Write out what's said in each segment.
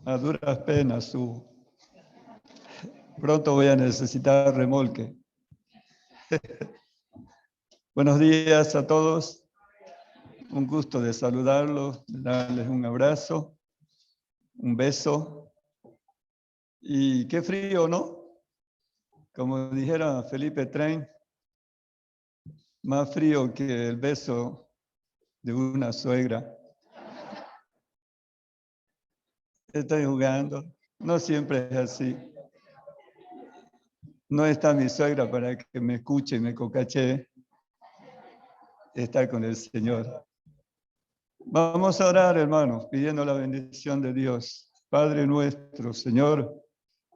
A duras penas subo. Pronto voy a necesitar remolque. Buenos días a todos. Un gusto de saludarlos, de darles un abrazo, un beso. Y qué frío, ¿no? Como dijera Felipe Tren, más frío que el beso de una suegra. Estoy jugando. No siempre es así. No está mi suegra para que me escuche y me cocachee. Está con el Señor. Vamos a orar, hermanos, pidiendo la bendición de Dios. Padre nuestro, Señor,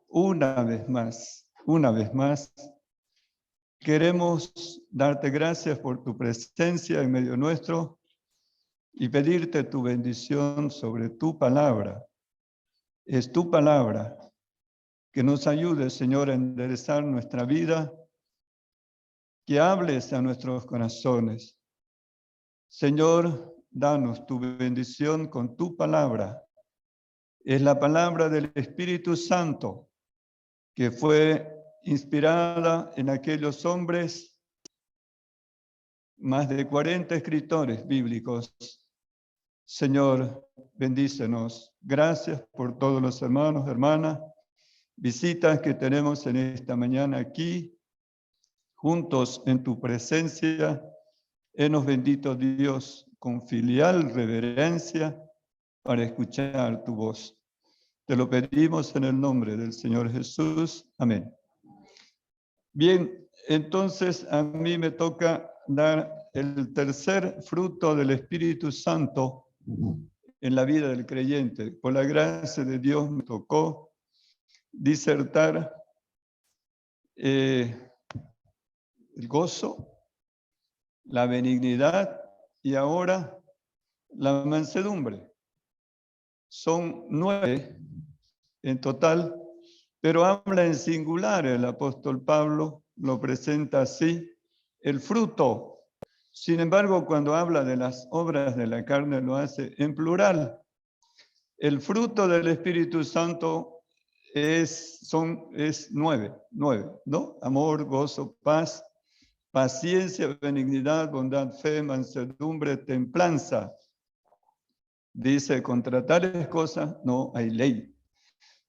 una vez más, queremos darte gracias por tu presencia en medio nuestro y pedirte tu bendición sobre tu palabra. Es tu palabra que nos ayude, Señor, a enderezar nuestra vida, que hables a nuestros corazones. Señor, danos tu bendición con tu palabra. Es la palabra del Espíritu Santo que fue inspirada en aquellos hombres, más de 40 escritores bíblicos. Señor, bendícenos. Gracias por todos los hermanos, hermanas, visitas que tenemos en esta mañana aquí, juntos en tu presencia. Henos bendito Dios con filial reverencia para escuchar tu voz. Te lo pedimos en el nombre del Señor Jesús. Amén. Bien, entonces a mí me toca dar el tercer fruto del Espíritu Santo en la vida del creyente. Por la gracia de Dios me tocó disertar el gozo, la benignidad y ahora la mansedumbre. Son 9 en total, pero habla en singular. El apóstol Pablo lo presenta así, el fruto. Sin embargo, cuando habla de las obras de la carne, lo hace en plural. El fruto del Espíritu Santo es 9, ¿no? Amor, gozo, paz, paciencia, benignidad, bondad, fe, mansedumbre, templanza. Dice, contra tales cosas no hay ley.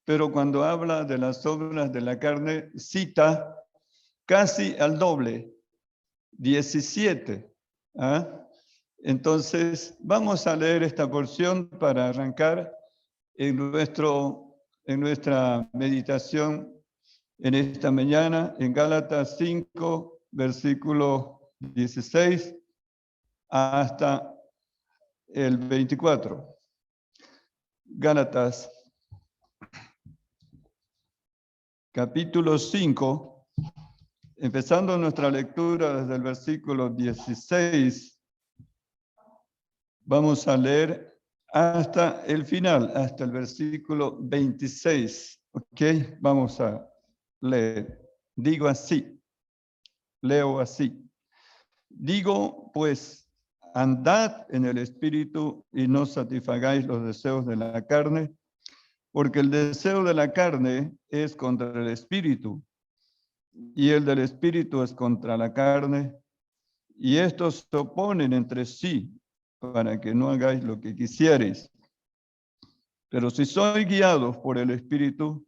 Pero cuando habla de las obras de la carne, cita casi al doble, 17. ¿Ah? Entonces, vamos a leer esta porción para arrancar en nuestra meditación en esta mañana, en Gálatas 5, versículo 16, hasta el 24. Gálatas, capítulo 5, empezando nuestra lectura desde el versículo 16, vamos a leer hasta el final, hasta el versículo 26. ¿Ok? Vamos a leer. Digo así, leo así. Digo, pues, andad en el Espíritu y no satisfagáis los deseos de la carne, porque el deseo de la carne es contra el Espíritu, y el del Espíritu es contra la carne, y estos se oponen entre sí, para que no hagáis lo que quisierais. Pero si sois guiados por el Espíritu,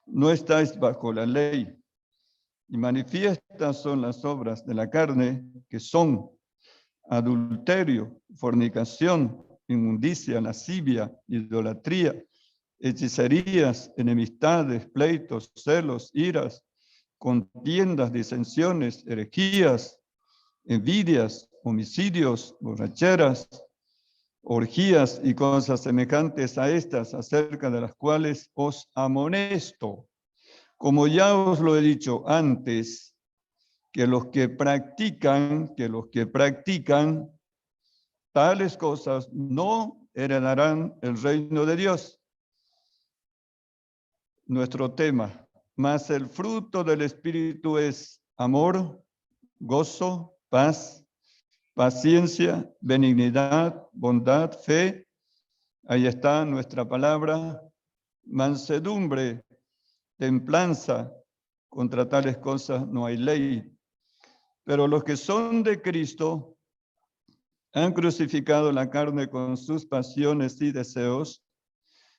no estáis bajo la ley. Y manifiestas son las obras de la carne, que son adulterio, fornicación, inmundicia, lascivia, idolatría, hechicerías, enemistades, pleitos, celos, iras, contiendas, disensiones, herejías, envidias, homicidios, borracheras, orgías y cosas semejantes a estas, acerca de las cuales os amonesto, como ya os lo he dicho antes, que los que practican tales cosas no heredarán el reino de Dios. Nuestro tema, mas el fruto del Espíritu es amor, gozo, paz, paciencia, benignidad, bondad, fe. Ahí está nuestra palabra, mansedumbre, templanza. Contra tales cosas no hay ley. Pero los que son de Cristo han crucificado la carne con sus pasiones y deseos.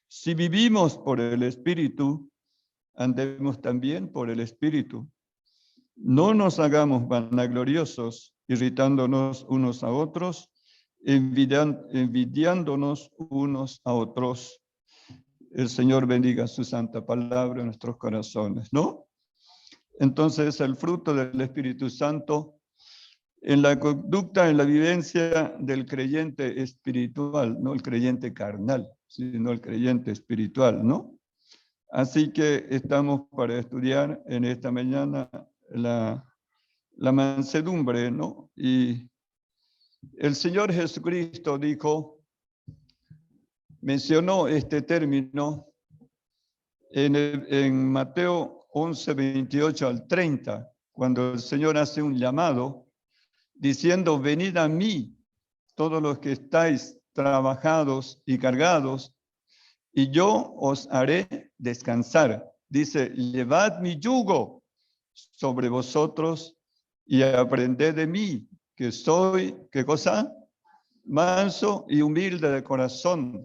Si vivimos por el Espíritu, andemos también por el Espíritu. No nos hagamos vanagloriosos, irritándonos unos a otros, envidiándonos unos a otros. El Señor bendiga su santa palabra en nuestros corazones, ¿no? Entonces, el fruto del Espíritu Santo en la conducta, en la vivencia del creyente espiritual, no el creyente carnal, sino el creyente espiritual, ¿no? Así que estamos para estudiar en esta mañana la mansedumbre, ¿no? Y el Señor Jesucristo mencionó este término en Mateo 11, 28 al 30, cuando el Señor hace un llamado diciendo, venid a mí, todos los que estáis trabajados y cargados, y yo os haré descansar. Dice, llevad mi yugo sobre vosotros y aprended de mí, que soy, ¿qué cosa? Manso y humilde de corazón,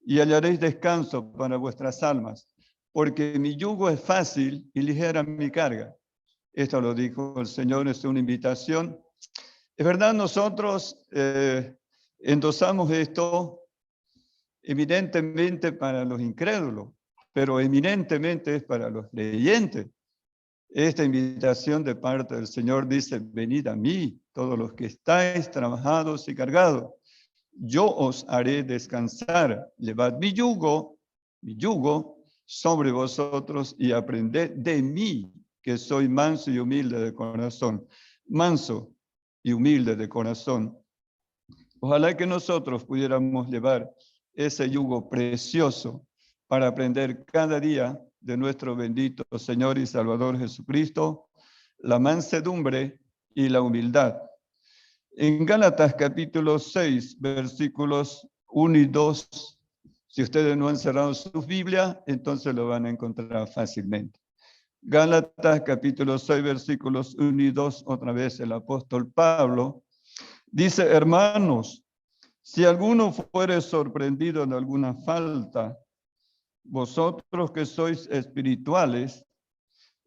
y hallaréis descanso para vuestras almas, porque mi yugo es fácil y ligera mi carga. Esto lo dijo el Señor, es una invitación. Es verdad, nosotros endosamos esto evidentemente para los incrédulos, pero eminentemente es para los creyentes. Esta invitación de parte del Señor dice, venid a mí, todos los que estáis trabajados y cargados, yo os haré descansar. Llevad mi yugo sobre vosotros y aprended de mí, que soy manso y humilde de corazón. Manso y humilde de corazón. Ojalá que nosotros pudiéramos llevar ese yugo precioso para aprender cada día de nuestro bendito Señor y Salvador Jesucristo, la mansedumbre y la humildad. En Gálatas capítulo 6, versículos 1 y 2, si ustedes no han cerrado sus Biblias, entonces lo van a encontrar fácilmente. Gálatas capítulo 6, versículos 1 y 2, otra vez el apóstol Pablo, dice, hermanos, si alguno fuere sorprendido en alguna falta, vosotros que sois espirituales,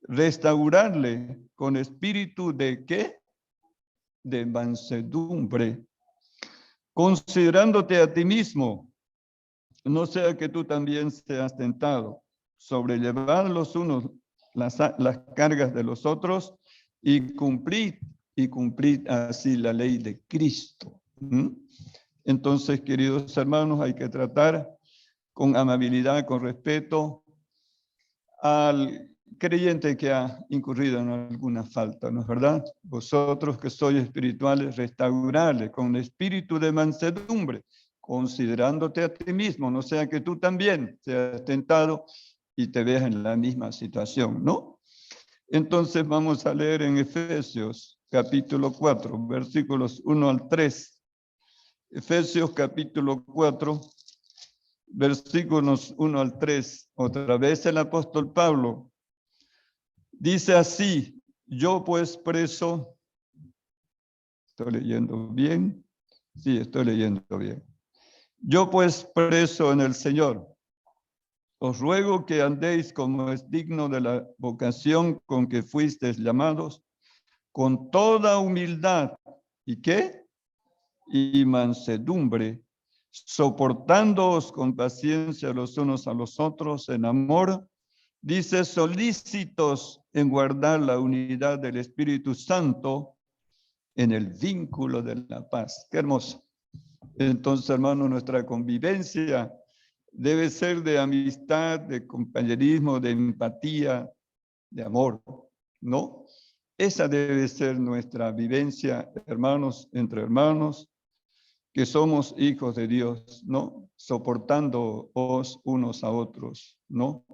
restaurarle con espíritu de ¿qué? De mansedumbre, considerándote a ti mismo, no sea que tú también seas tentado, sobrellevar los unos las cargas de los otros y cumplid así la ley de Cristo. Entonces, queridos hermanos, hay que tratar con amabilidad, con respeto al creyente que ha incurrido en alguna falta, ¿no es verdad? Vosotros que sois espirituales, restaurarle con espíritu de mansedumbre, considerándote a ti mismo, no sea que tú también seas tentado y te veas en la misma situación, ¿no? Entonces vamos a leer en Efesios capítulo 4, versículos 1 al 3. Efesios capítulo 4, versículos 1 al 3. Otra vez el apóstol Pablo dice así, yo pues preso, ¿estoy leyendo bien? Sí, estoy leyendo bien. Yo pues preso en el Señor, os ruego que andéis como es digno de la vocación con que fuisteis llamados, con toda humildad, ¿y qué? Y mansedumbre, soportándoos con paciencia los unos a los otros en amor, dice, solícitos en guardar la unidad del Espíritu Santo en el vínculo de la paz. Qué hermoso. Entonces, hermano, nuestra convivencia debe ser de amistad, de compañerismo, de empatía, de amor, ¿no? Esa debe ser nuestra vivencia, hermanos, entre hermanos, que somos hijos de Dios, ¿no? Soportándoos unos a otros, ¿no?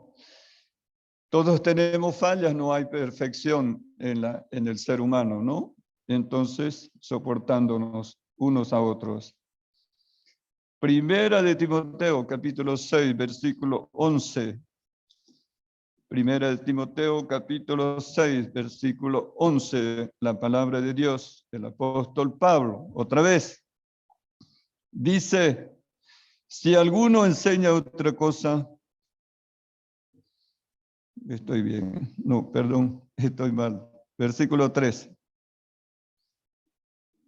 Todos tenemos fallas, no hay perfección en el ser humano, ¿no? Entonces, soportándonos unos a otros. Primera de Timoteo, capítulo 6, versículo 11. Primera de Timoteo, capítulo 6, versículo 11. La palabra de Dios, el apóstol Pablo, otra vez. Dice, si alguno enseña otra cosa, estoy bien, no, perdón, estoy mal. Versículo 13.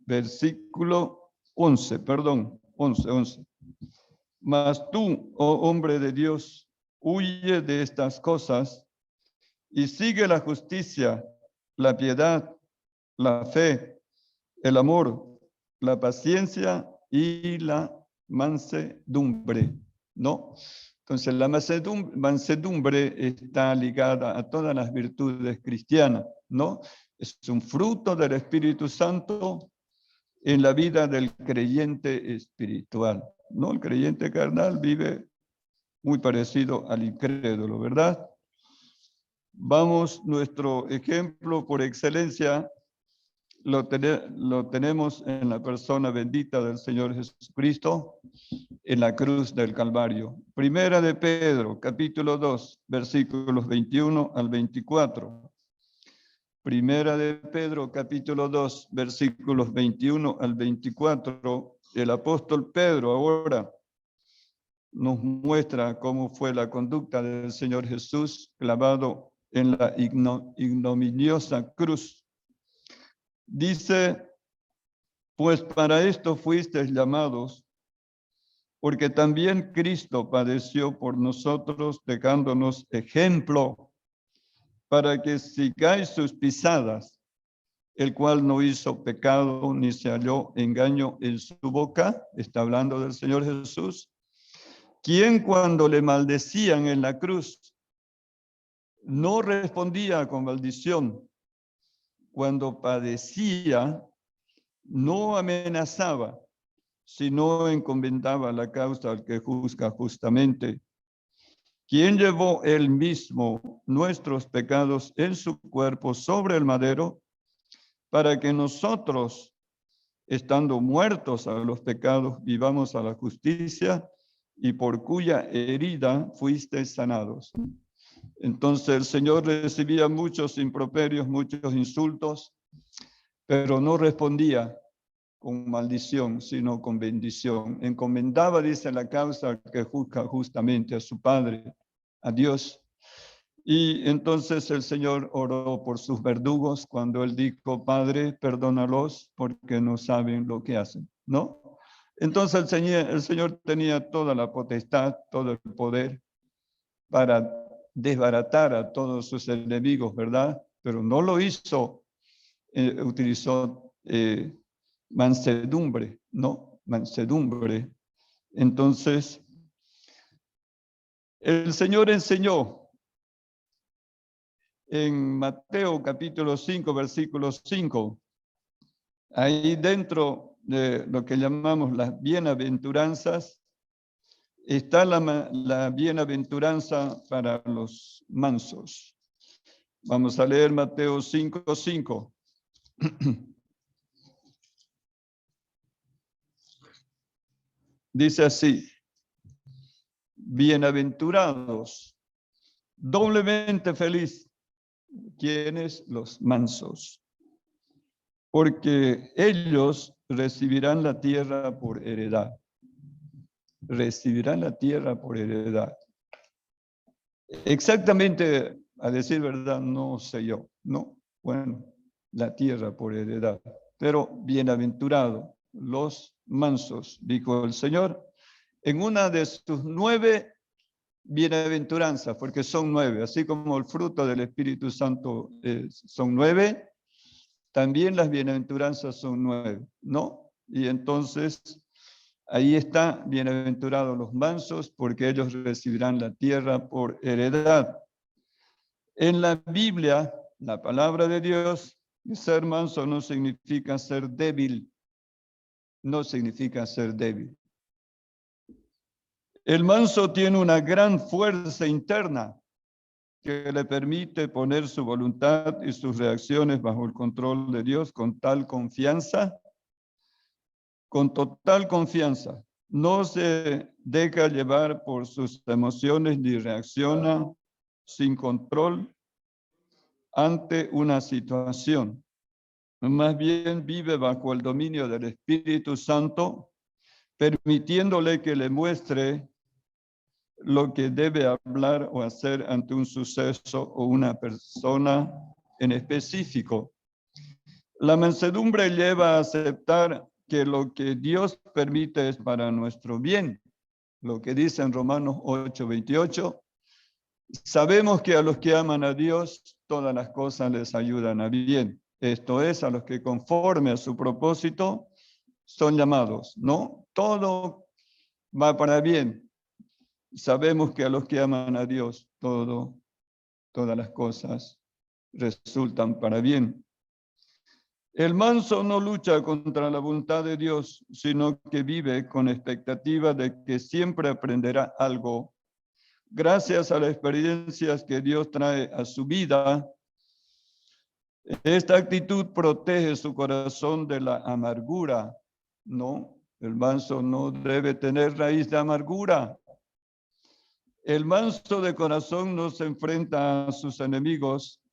Versículo 11, perdón, 11. Mas tú, oh hombre de Dios, huye de estas cosas y sigue la justicia, la piedad, la fe, el amor, la paciencia y la mansedumbre, ¿no? Entonces, la mansedumbre está ligada a todas las virtudes cristianas, ¿no? Es un fruto del Espíritu Santo en la vida del creyente espiritual, ¿no? El creyente carnal vive muy parecido al incrédulo, ¿verdad? Vamos, nuestro ejemplo por excelencia lo tenemos en la persona bendita del Señor Jesucristo en la cruz del Calvario. Primera de Pedro, capítulo 2, versículos 21 al 24. Primera de Pedro, capítulo 2, versículos 21 al 24. El apóstol Pedro ahora nos muestra cómo fue la conducta del Señor Jesús clavado en la ignominiosa cruz. Dice, pues para esto fuisteis llamados, porque también Cristo padeció por nosotros, dejándonos ejemplo, para que sigáis sus pisadas, el cual no hizo pecado ni se halló engaño en su boca. Está hablando del Señor Jesús, quien cuando le maldecían en la cruz, no respondía con maldición. Cuando padecía, no amenazaba, sino encomendaba la causa al que juzga justamente, quien llevó él mismo nuestros pecados en su cuerpo sobre el madero, para que nosotros, estando muertos a los pecados, vivamos a la justicia, y por cuya herida fuisteis sanados. Entonces el Señor recibía muchos improperios, muchos insultos, pero no respondía con maldición, sino con bendición. Encomendaba, dice, la causa que juzga justamente a su Padre, a Dios. Y entonces el Señor oró por sus verdugos cuando él dijo, Padre, perdónalos porque no saben lo que hacen, ¿no? Entonces el Señor tenía toda la potestad, todo el poder para desbaratar a todos sus enemigos, ¿verdad? Pero no lo hizo, utilizó mansedumbre, ¿no? Mansedumbre. Entonces, el Señor enseñó en Mateo capítulo 5, versículo 5, ahí dentro de lo que llamamos las bienaventuranzas, está la bienaventuranza para los mansos. Vamos a leer Mateo 5, 5. Dice así, bienaventurados, doblemente feliz, quienes los mansos, porque ellos recibirán la tierra por heredad. Recibirán la tierra por heredad. Exactamente, a decir verdad, no sé yo, ¿no? Bueno, la tierra por heredad. Pero bienaventurado los mansos, dijo el Señor, en una de sus 9 bienaventuranzas, porque son 9, así como el fruto del Espíritu Santo son 9, también las bienaventuranzas son 9, ¿no? Y entonces, ahí está, bienaventurados los mansos, porque ellos recibirán la tierra por heredad. En la Biblia, la palabra de Dios, ser manso no significa ser débil, no significa ser débil. El manso tiene una gran fuerza interna que le permite poner su voluntad y sus reacciones bajo el control de Dios con tal confianza, con total confianza, No se deja llevar por sus emociones ni reacciona sin control ante una situación. Más bien vive bajo el dominio del Espíritu Santo, permitiéndole que le muestre lo que debe hablar o hacer ante un suceso o una persona en específico. La mansedumbre lleva a aceptar que lo que Dios permite es para nuestro bien. Lo que dice en Romanos 8:28, sabemos que a los que aman a Dios, todas las cosas les ayudan a bien. Esto es, a los que conforme a su propósito son llamados, ¿no? Todo va para bien. Sabemos que a los que aman a Dios, todas las cosas resultan para bien. El manso no lucha contra la voluntad de Dios, sino que vive con expectativa de que siempre aprenderá algo. Gracias a las experiencias que Dios trae a su vida, esta actitud protege su corazón de la amargura. No, el manso no debe tener raíz de amargura. El manso de corazón no se enfrenta a sus enemigos,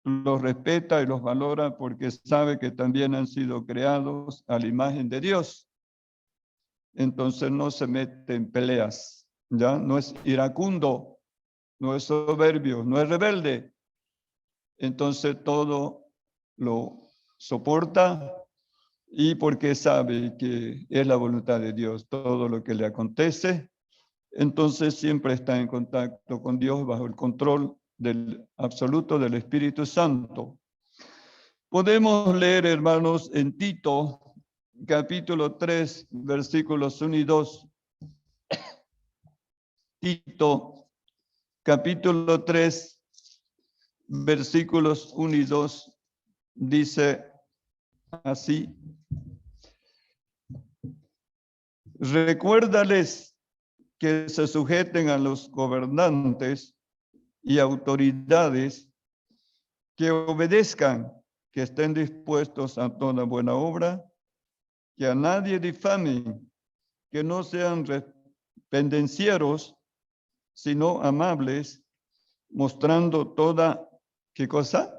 los respeta y los valora porque sabe que también han sido creados a la imagen de Dios. Entonces no se mete en peleas, ¿ya? No es iracundo, no es soberbio, no es rebelde. Entonces todo lo soporta y porque sabe que es la voluntad de Dios, todo lo que le acontece, entonces siempre está en contacto con Dios bajo el control del absoluto del Espíritu Santo. Podemos leer, hermanos, en Tito, capítulo 3, versículos 1 y 2. Tito, capítulo 3, versículos 1 y 2, dice así: recuérdales que se sujeten a los gobernantes y autoridades, que obedezcan, que estén dispuestos a toda buena obra, que a nadie difamen, que no sean pendencieros, sino amables, mostrando toda, ¿qué cosa?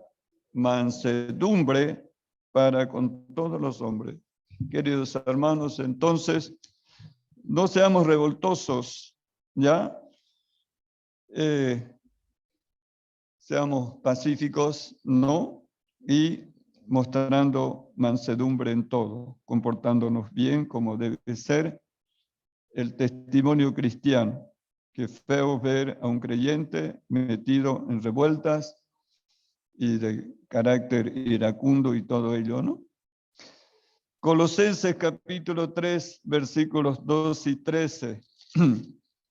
Mansedumbre para con todos los hombres. Queridos hermanos, entonces, no seamos revoltosos, ¿ya? Seamos pacíficos, ¿no? Y mostrando mansedumbre en todo, comportándonos bien como debe ser el testimonio cristiano. Que feo ver a un creyente metido en revueltas y de carácter iracundo y todo ello, ¿no? Colosenses capítulo 3, versículos 2 y 13.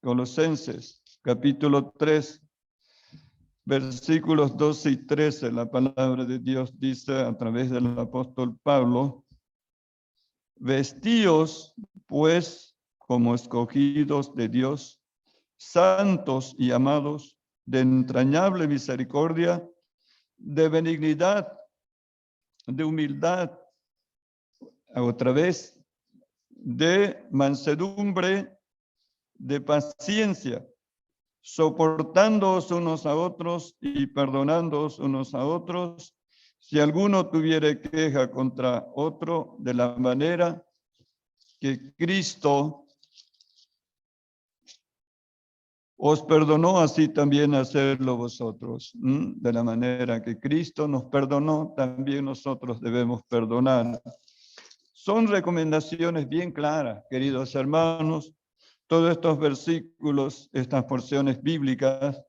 Colosenses capítulo 3, versículos 12 y 13, la palabra de Dios dice a través del apóstol Pablo: vestíos pues como escogidos de Dios, santos y amados, de entrañable misericordia, de benignidad, de humildad, otra vez, de mansedumbre, de paciencia, soportándoos unos a otros y perdonándoos unos a otros, si alguno tuviere queja contra otro, de la manera que Cristo os perdonó, así también hacerlo vosotros. De la manera que Cristo nos perdonó, también nosotros debemos perdonar. Son recomendaciones bien claras, queridos hermanos. Todos estos versículos, estas porciones bíblicas,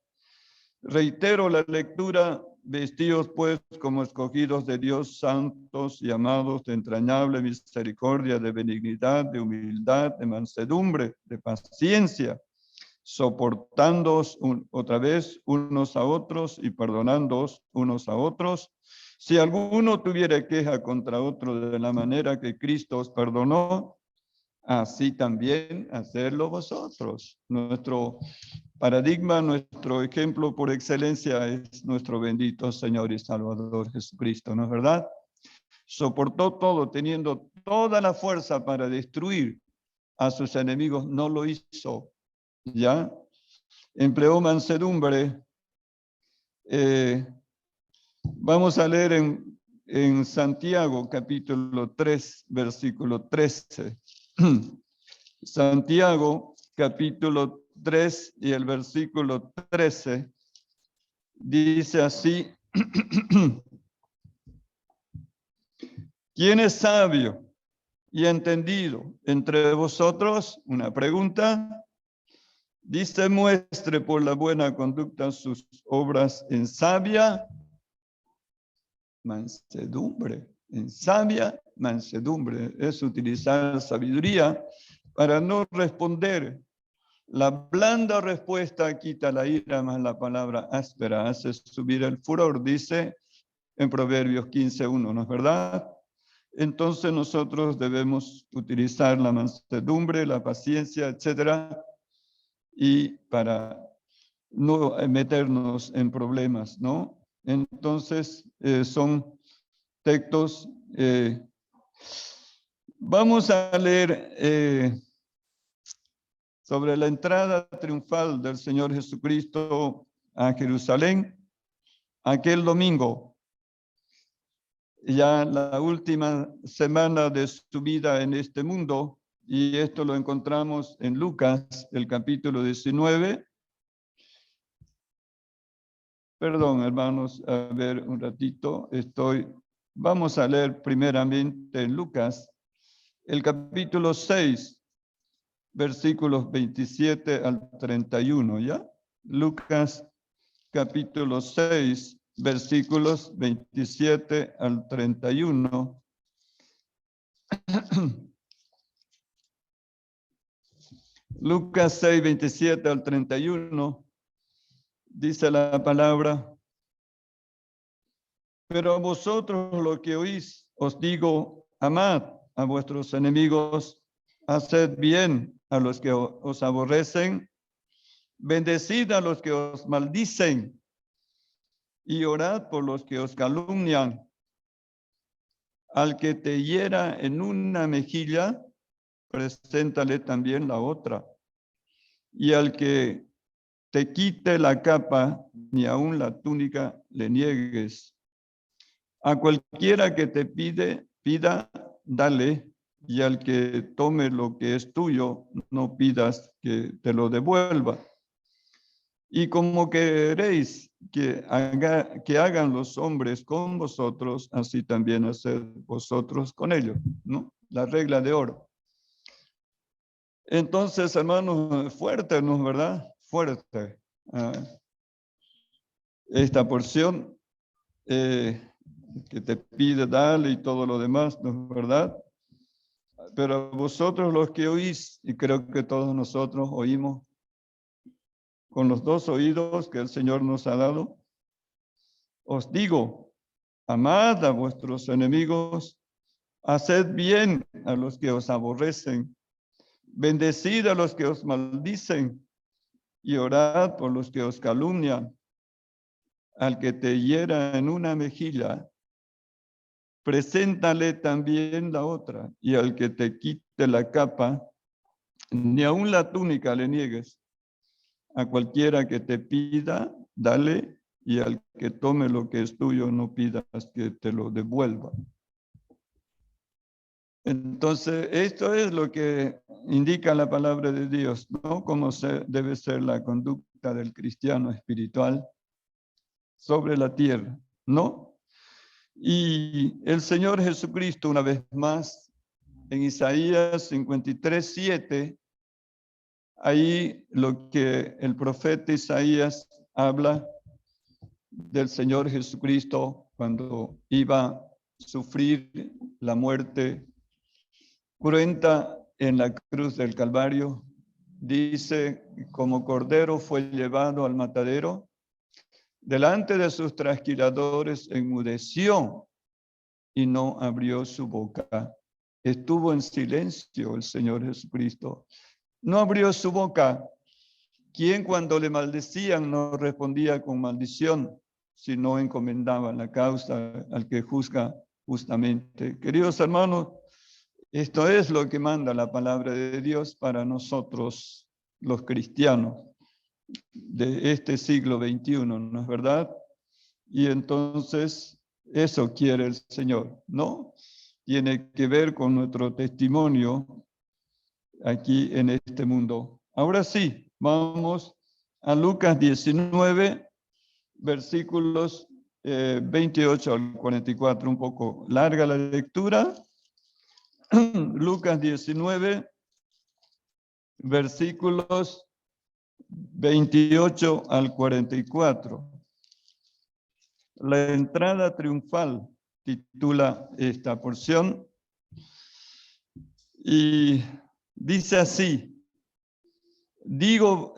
reitero la lectura: vestidos pues como escogidos de Dios, santos y amados, de entrañable misericordia, de benignidad, de humildad, de mansedumbre, de paciencia, soportándoos otra vez unos a otros y perdonándoos unos a otros. Si alguno tuviera queja contra otro, de la manera que Cristo os perdonó, así también hacerlo vosotros. Nuestro paradigma, nuestro ejemplo por excelencia es nuestro bendito Señor y Salvador Jesucristo, ¿no es verdad? Soportó todo, teniendo toda la fuerza para destruir a sus enemigos, no lo hizo, ¿ya? Empleó mansedumbre. Vamos a leer en Santiago, capítulo 3, versículo 13. Santiago, capítulo 3 y el versículo 13, dice así: ¿Quién es sabio y entendido entre vosotros? Una pregunta. Dice: muestre por la buena conducta sus obras en sabia mansedumbre. En sabia mansedumbre es utilizar sabiduría para no responder. La blanda respuesta quita la ira, más la palabra áspera hace subir el furor, dice en Proverbios 15:1, ¿no es verdad? Entonces nosotros debemos utilizar la mansedumbre, la paciencia, etcétera, y para no meternos en problemas, ¿no? Entonces son textos. Vamos a leer sobre la entrada triunfal del Señor Jesucristo a Jerusalén aquel domingo, ya la última semana de su vida en este mundo, y esto lo encontramos en Lucas, el capítulo 19. Perdón, hermanos, a ver un ratito, vamos a leer primeramente en Lucas, el capítulo 6, versículos 27 al 31, ¿ya? Lucas, capítulo 6, versículos 27 al 31. Lucas 6, 27 al 31, dice la palabra: pero a vosotros lo que oís, os digo, amad a vuestros enemigos, haced bien a los que os aborrecen, bendecid a los que os maldicen, y orad por los que os calumnian. Al que te hiera en una mejilla, preséntale también la otra. Y al que te quite la capa, ni aun la túnica le niegues. A cualquiera que te pida, dale, y al que tome lo que es tuyo, no pidas que te lo devuelva. Y como queréis que hagan los hombres con vosotros, así también haced vosotros con ellos, ¿no? La regla de oro. Entonces, hermanos, fuerte, ¿no es verdad? Fuerte. Esta porción que te pide, dale, y todo lo demás, ¿no es verdad? Pero vosotros los que oís, y creo que todos nosotros oímos con los dos oídos que el Señor nos ha dado, os digo, amad a vuestros enemigos, haced bien a los que os aborrecen, bendecid a los que os maldicen, y orad por los que os calumnian. Al que te hiera en una mejilla, preséntale también la otra, y al que te quite la capa, ni aun la túnica le niegues. A cualquiera que te pida, dale, y al que tome lo que es tuyo, no pidas que te lo devuelva. Entonces, esto es lo que indica la palabra de Dios, ¿no? Cómo debe ser la conducta del cristiano espiritual sobre la tierra, ¿no? Y el Señor Jesucristo, una vez más, en Isaías 53:7, ahí lo que el profeta Isaías habla del Señor Jesucristo cuando iba a sufrir la muerte cruenta en la cruz del Calvario, dice: como cordero fue llevado al matadero, delante de sus trasquiladores enmudeció y no abrió su boca. Estuvo en silencio el Señor Jesucristo. No abrió su boca. Quien cuando le maldecían no respondía con maldición, sino encomendaba la causa al que juzga justamente. Queridos hermanos, Esto es lo que manda la palabra de Dios para nosotros, los cristianos de este siglo XXI, ¿no es verdad? Y entonces eso quiere el Señor, ¿no? Tiene que ver con nuestro testimonio aquí en este mundo. Ahora sí, vamos a Lucas 19, versículos 28 al 44, un poco larga la lectura. Lucas 19, versículos 28 al 44. La entrada triunfal titula esta porción y dice así: dicho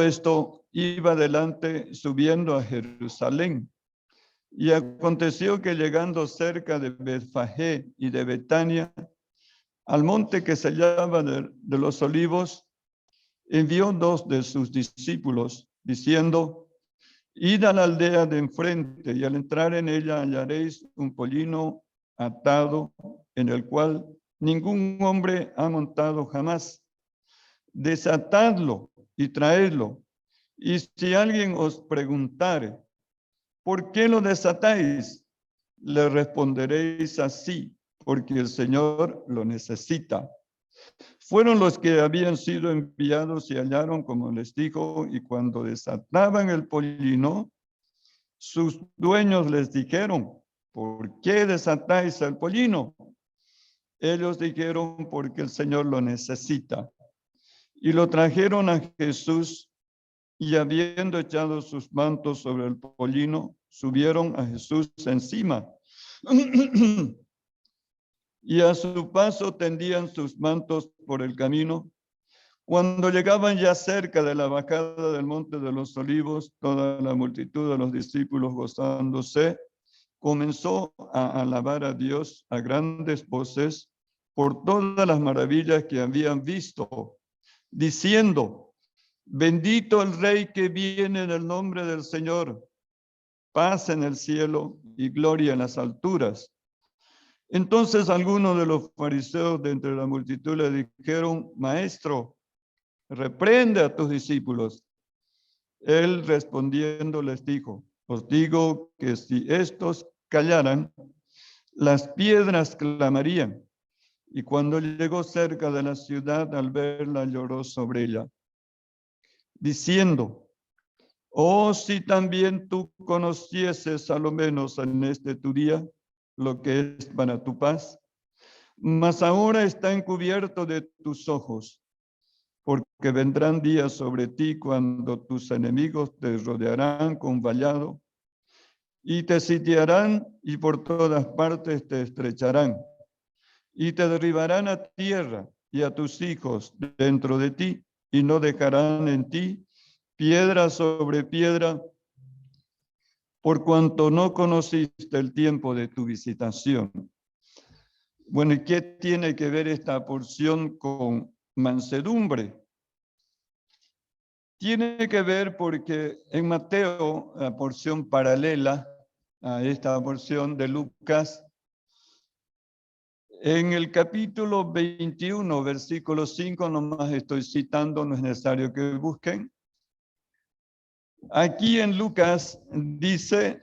esto, iba adelante subiendo a Jerusalén. Y aconteció que llegando cerca de Betfagé y de Betania, al monte que se llama de los Olivos, envió 2 de sus discípulos, diciendo: id a la aldea de enfrente, y al entrar en ella hallaréis un pollino atado, en el cual ningún hombre ha montado jamás. Desatadlo y traedlo. Y si alguien os preguntare: ¿por qué lo desatáis? Le responderéis así: porque el Señor lo necesita. Fueron los que habían sido enviados y hallaron como les dijo, y cuando desataban el pollino, sus dueños les dijeron: ¿por qué desatáis el pollino? Ellos dijeron: porque el Señor lo necesita. Y lo trajeron a Jesús, y habiendo echado sus mantos sobre el pollino, subieron a Jesús encima. Y a su paso tendían sus mantos por el camino. Cuando llegaban ya cerca de la bajada del monte de los Olivos, toda la multitud de los discípulos gozándose, comenzó a alabar a Dios a grandes voces por todas las maravillas que habían visto, diciendo: bendito el Rey que viene en el nombre del Señor, paz en el cielo y gloria en las alturas. Entonces algunos de los fariseos de entre la multitud le dijeron: Maestro, reprende a tus discípulos. Él respondiendo les dijo: os digo que si estos callaran, las piedras clamarían. Y cuando llegó cerca de la ciudad, al verla, lloró sobre ella, diciendo: oh, si también tú conocieses a lo menos en este tu día lo que es para tu paz, mas ahora está encubierto de tus ojos, porque vendrán días sobre ti cuando tus enemigos te rodearán con vallado y te sitiarán y por todas partes te estrecharán y te derribarán a tierra y a tus hijos dentro de ti y no dejarán en ti piedra sobre piedra, por cuanto no conociste el tiempo de tu visitación. Bueno, ¿y qué tiene que ver esta porción con mansedumbre? Tiene que ver porque en Mateo, la porción paralela a esta porción de Lucas, en el capítulo 21, versículo 5, nomás estoy citando, no es necesario que busquen. Aquí en Lucas dice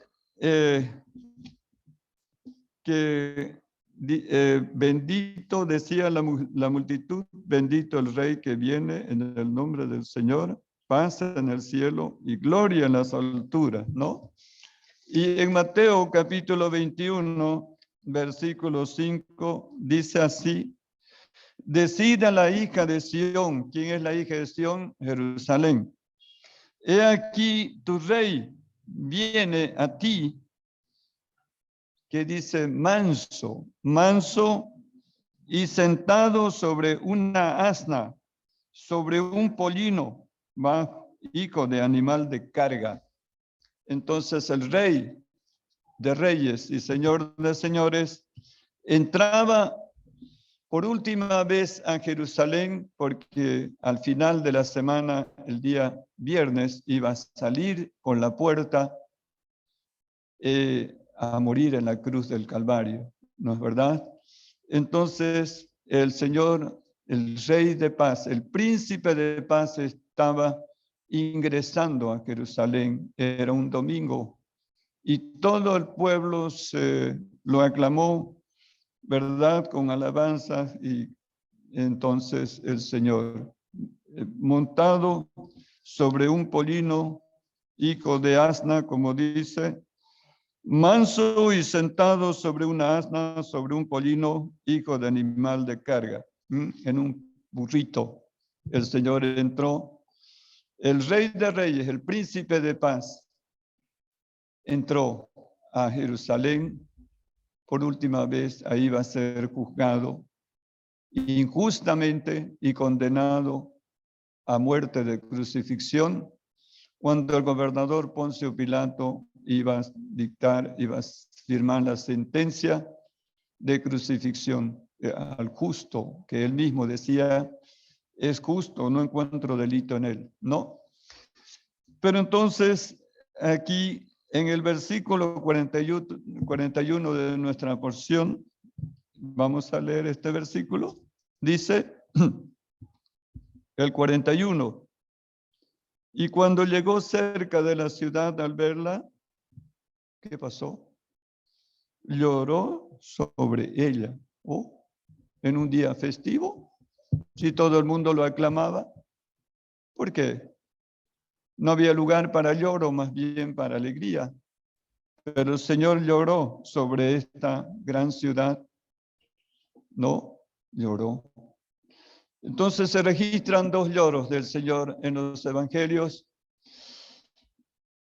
que bendito, decía la multitud, bendito el Rey que viene en el nombre del Señor, paz en el cielo y gloria en las alturas, ¿no? Y en Mateo capítulo 21, versículo 5, dice así: decida la hija de Sión. ¿Quién es la hija de Sión? Jerusalén. He aquí tu rey viene a ti, que dice manso, manso y sentado sobre una asna, sobre un pollino, hijo de animal de carga. Entonces el rey de reyes y señor de señores entraba por última vez a Jerusalén, porque al final de la semana, el día viernes, iba a salir por la puerta a morir en la cruz del Calvario, ¿no es verdad? Entonces el Señor, el Rey de paz, el Príncipe de paz estaba ingresando a Jerusalén. Era un domingo y todo el pueblo lo aclamó, ¿verdad? Con alabanzas, y entonces el Señor, montado sobre un polino, hijo de asna, como dice, manso y sentado sobre una asna, sobre un polino, hijo de animal de carga, en un burrito. El Señor entró, el Rey de Reyes, el Príncipe de paz, entró a Jerusalén por última vez. Ahí va a ser juzgado injustamente y condenado a muerte de crucifixión, cuando el gobernador Poncio Pilato iba a dictar, iba a firmar la sentencia de crucifixión al justo, que él mismo decía, es justo, no encuentro delito en él, ¿no? Pero entonces, aquí en el versículo 41 de nuestra porción, vamos a leer este versículo, dice el 41, y cuando llegó cerca de la ciudad al verla, ¿qué pasó? Lloró sobre ella. ¿Oh? En un día festivo, si todo el mundo lo aclamaba, ¿por qué? No había lugar para lloro, más bien para alegría. Pero el Señor lloró sobre esta gran ciudad. No, lloró. Entonces se registran dos lloros del Señor en los evangelios.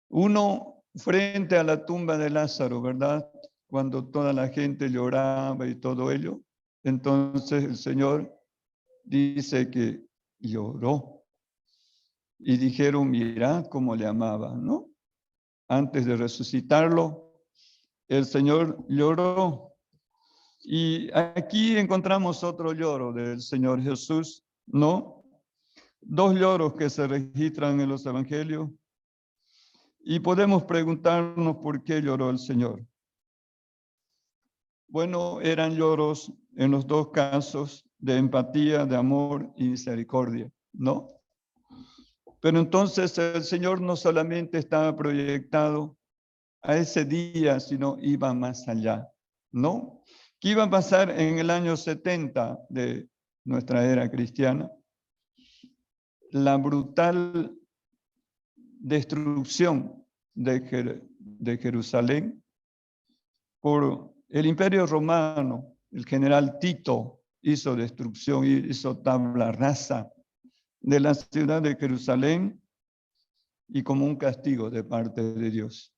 Uno frente a la tumba de Lázaro, ¿verdad? Cuando toda la gente lloraba y todo ello. Entonces el Señor dice que lloró. Y dijeron, mira cómo le amaba, ¿no? Antes de resucitarlo, el Señor lloró. Y aquí encontramos otro lloro del Señor Jesús, ¿no? Dos lloros que se registran en los evangelios. Y podemos preguntarnos por qué lloró el Señor. Bueno, eran lloros en los dos casos de empatía, de amor y misericordia, ¿no? Pero entonces el Señor no solamente estaba proyectado a ese día, sino iba más allá, ¿no? ¿Qué iba a pasar en el año 70 de nuestra era cristiana? La brutal destrucción de Jerusalén por el Imperio Romano. El general Tito hizo destrucción, hizo tabla rasa de la ciudad de Jerusalén, y como un castigo de parte de Dios.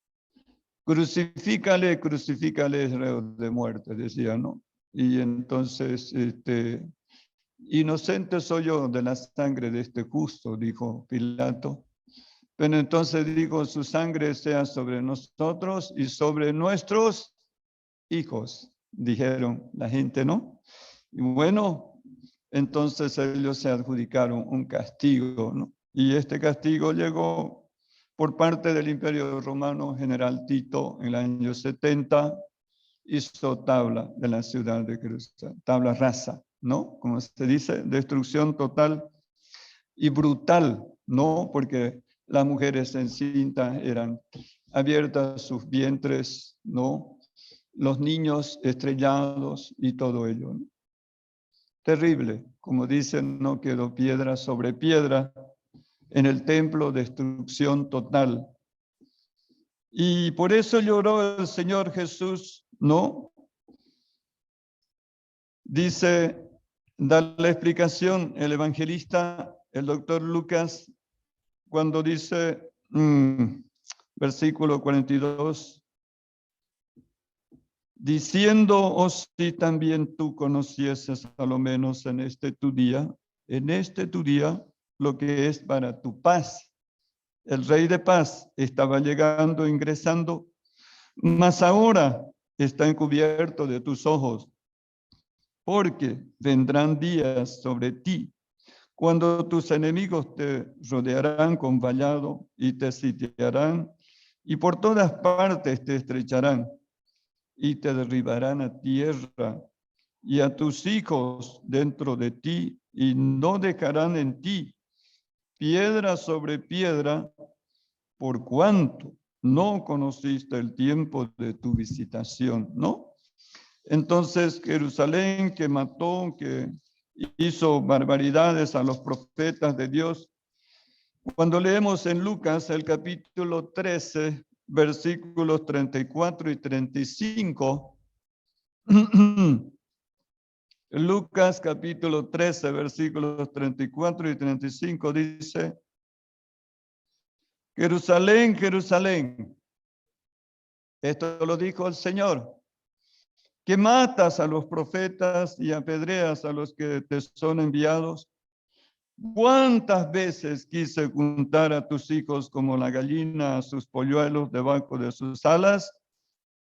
Crucifícale, crucifícale, es reo de muerte, decía, ¿no? Y entonces, inocente soy yo de la sangre de este justo, dijo Pilato. Pero entonces dijo, su sangre sea sobre nosotros y sobre nuestros hijos, dijeron la gente, ¿no? Y bueno, entonces ellos se adjudicaron un castigo, ¿no? Y este castigo llegó por parte del Imperio Romano. General Tito en el año 70 hizo tabla de la ciudad de Jerusalén, tabla rasa, ¿no? Como se dice, destrucción total y brutal, ¿no? Porque las mujeres encintas eran abiertas sus vientres, ¿no? Los niños estrellados y todo ello, ¿no? Terrible, como dicen, no quedó piedra sobre piedra en el templo, destrucción total. Y por eso lloró el Señor Jesús, ¿no? Dice, da la explicación el evangelista, el doctor Lucas, cuando dice, versículo 42, diciendo, oh si también tú conocieses a lo menos en este tu día, lo que es para tu paz. El Rey de paz estaba llegando, ingresando, mas ahora está encubierto de tus ojos, porque vendrán días sobre ti, cuando tus enemigos te rodearán con vallado y te sitiarán, y por todas partes te estrecharán y te derribarán a tierra y a tus hijos dentro de ti, y no dejarán en ti piedra sobre piedra, por cuanto no conociste el tiempo de tu visitación, ¿no? Entonces, Jerusalén, que mató, que hizo barbaridades a los profetas de Dios. Cuando leemos en Lucas el capítulo 13, versículos 34 y 35, Lucas capítulo 13, versículos 34 y 35 dice: Jerusalén, Jerusalén, esto lo dijo el Señor, que matas a los profetas y apedreas a los que te son enviados. ¿Cuántas veces quise juntar a tus hijos como la gallina a sus polluelos debajo de sus alas?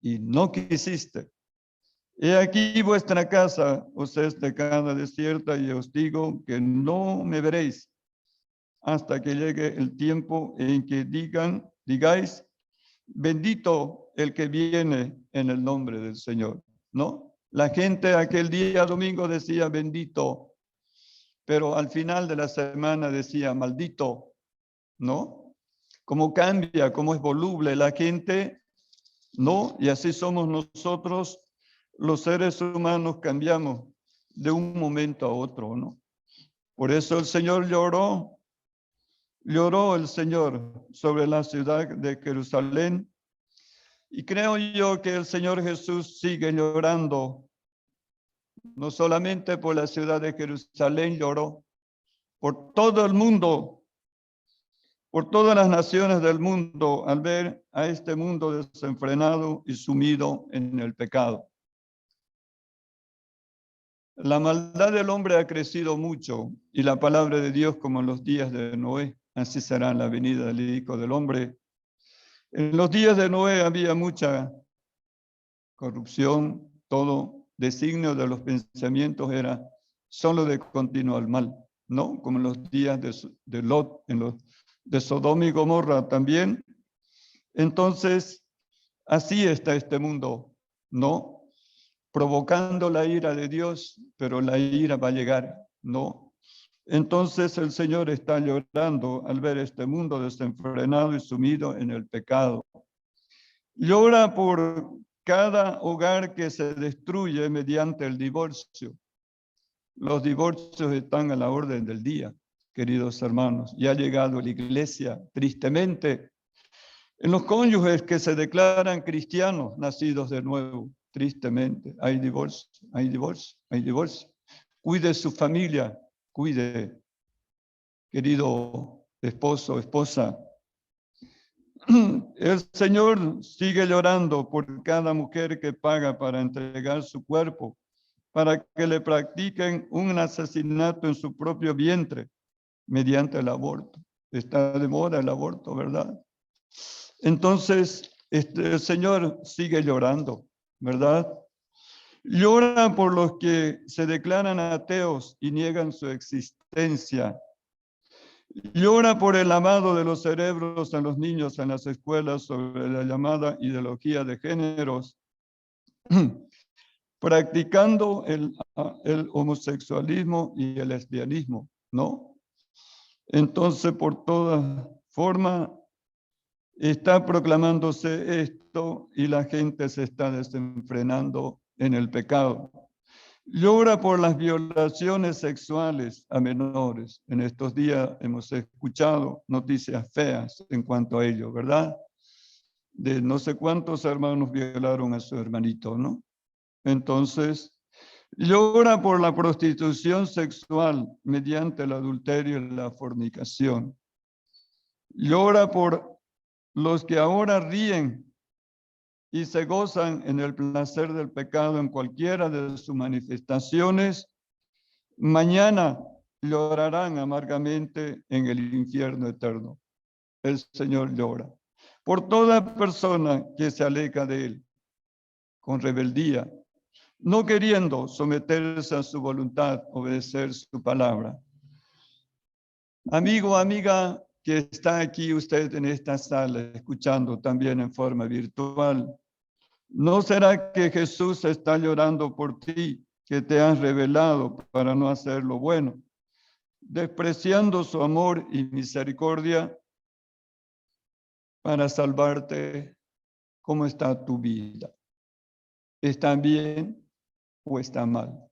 Y no quisiste. He aquí vuestra casa os es dejada desierta, y os digo que no me veréis hasta que llegue el tiempo en que digáis, bendito el que viene en el nombre del Señor, ¿no? La gente aquel día domingo decía bendito, pero al final de la semana decía maldito, ¿no? Cómo cambia, cómo es voluble la gente, ¿no? Y así somos nosotros, los seres humanos, cambiamos de un momento a otro, ¿no? Por eso el Señor lloró el Señor sobre la ciudad de Jerusalén, y creo yo que el Señor Jesús sigue llorando, no solamente por la ciudad de Jerusalén, lloró por todo el mundo, por todas las naciones del mundo, al ver a este mundo desenfrenado y sumido en el pecado. La maldad del hombre ha crecido mucho, y la palabra de Dios, como en los días de Noé, así será en la venida del Hijo del Hombre. En los días de Noé había mucha corrupción, todo designio de los pensamientos era solo de continuo al mal, ¿no? Como en los días de Lot, en los de Sodoma y Gomorra también. Entonces, así está este mundo, ¿no? Provocando la ira de Dios, pero la ira va a llegar, ¿no? Entonces el Señor está llorando al ver este mundo desenfrenado y sumido en el pecado. Llora por cada hogar que se destruye mediante el divorcio. Los divorcios están a la orden del día, queridos hermanos, y ha llegado la iglesia, tristemente, en los cónyuges que se declaran cristianos, nacidos de nuevo, tristemente, hay divorcio, hay divorcio, hay divorcio. Cuide su familia, cuide, querido esposo, esposa. El Señor sigue llorando por cada mujer que paga para entregar su cuerpo, para que le practiquen un asesinato en su propio vientre mediante el aborto. Está de moda el aborto, ¿verdad? Entonces, el Señor sigue llorando, ¿verdad? Llora por los que se declaran ateos y niegan su existencia. Llora por el lavado de los cerebros a los niños en las escuelas sobre la llamada ideología de géneros, practicando el homosexualismo y el lesbianismo, ¿no? Entonces, por toda forma, está proclamándose esto y la gente se está desenfrenando en el pecado. Llora por las violaciones sexuales a menores. En estos días hemos escuchado noticias feas en cuanto a ello, ¿verdad? De no sé cuántos hermanos violaron a su hermanito, ¿no? Entonces, llora por la prostitución sexual mediante el adulterio y la fornicación. Llora por los que ahora ríen y se gozan en el placer del pecado en cualquiera de sus manifestaciones, mañana llorarán amargamente en el infierno eterno. El Señor llora por toda persona que se aleja de Él con rebeldía, no queriendo someterse a su voluntad, obedecer su palabra. Amigo, amiga, que está aquí usted en esta sala, escuchando también en forma virtual, ¿no será que Jesús está llorando por ti que te has revelado para no hacer lo bueno, despreciando su amor y misericordia para salvarte. ¿Cómo está tu vida? ¿Está bien o está mal?